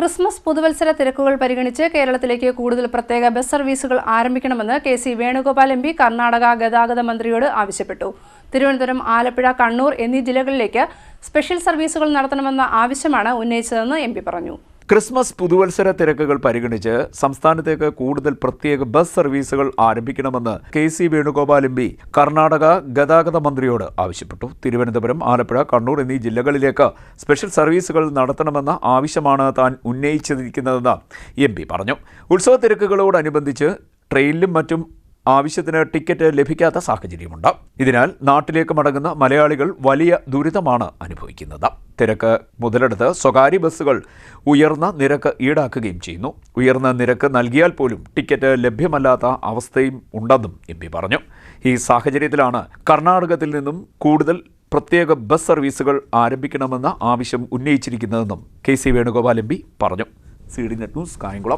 Christmas പുതുവത്സര തിരക്കുകൾ പരിഗണിച്ച് കേരളത്തിലേക്ക് കൂടുതൽ പ്രത്യേക ബസ് സർവീസുകൾ ആരംഭിക്കണമെന്ന് കെ.സി. വേണുഗോപാൽ എം.പി. കർണാടക ഗതാഗത മന്ത്രിയോട് ആവശ്യപ്പെട്ടു. തിരുവനന്തപുരം, ആലപ്പുഴ, കണ്ണൂർ എന്നീ ജില്ലകളിലേക്ക് സ്പെഷ്യൽ സർവീസുകൾ നടത്തണമെന്ന ആവശ്യമാണ് ഉന്നയിച്ചതെന്ന് എം.പി. പറഞ്ഞു. ക്രിസ്മസ് പുതുവത്സര തിരക്കുകൾ പരിഗണിച്ച് സംസ്ഥാനത്തേക്ക് കൂടുതൽ പ്രത്യേക ബസ് സർവീസുകൾ ആരംഭിക്കണമെന്ന് കെ.സി. വേണുഗോപാൽ എം.പി. കർണാടക ഗതാഗത മന്ത്രിയോട് ആവശ്യപ്പെട്ടു. തിരുവനന്തപുരം, ആലപ്പുഴ, കണ്ണൂർ എന്നീ ജില്ലകളിലേക്ക് സ്പെഷ്യൽ സർവീസുകൾ നടത്തണമെന്ന ആവശ്യമാണ് താൻ ഉന്നയിച്ചിരിക്കുന്നതെന്ന് എം.പി. പറഞ്ഞു. ഉത്സവ തിരക്കുകളോടനുബന്ധിച്ച് ട്രെയിനിലും മറ്റും ആവശ്യത്തിന് ടിക്കറ്റ് ലഭിക്കാത്ത സാഹചര്യമുണ്ട്. ഇതിനാൽ നാട്ടിലേക്ക് മടങ്ങുന്ന മലയാളികൾ വലിയ ദുരിതമാണ് അനുഭവിക്കുന്നത്. തിരക്ക് മുതലെടുത്ത് സ്വകാര്യ ബസ്സുകൾ ഉയർന്ന നിരക്ക് ഈടാക്കുകയും ചെയ്യുന്നു. ഉയർന്ന നിരക്ക് നൽകിയാൽ പോലും ടിക്കറ്റ് ലഭ്യമല്ലാത്ത അവസ്ഥയും ഉണ്ടെന്നും എം.പി. പറഞ്ഞു. ഈ സാഹചര്യത്തിലാണ് കർണാടകത്തിൽ നിന്നും കൂടുതൽ പ്രത്യേക ബസ് സർവീസുകൾ ആരംഭിക്കണമെന്ന ആവശ്യം ഉന്നയിച്ചിരിക്കുന്നതെന്നും കെ.സി. വേണുഗോപാൽ എം.പി. പറഞ്ഞു. CDNet news, Kayamkulam.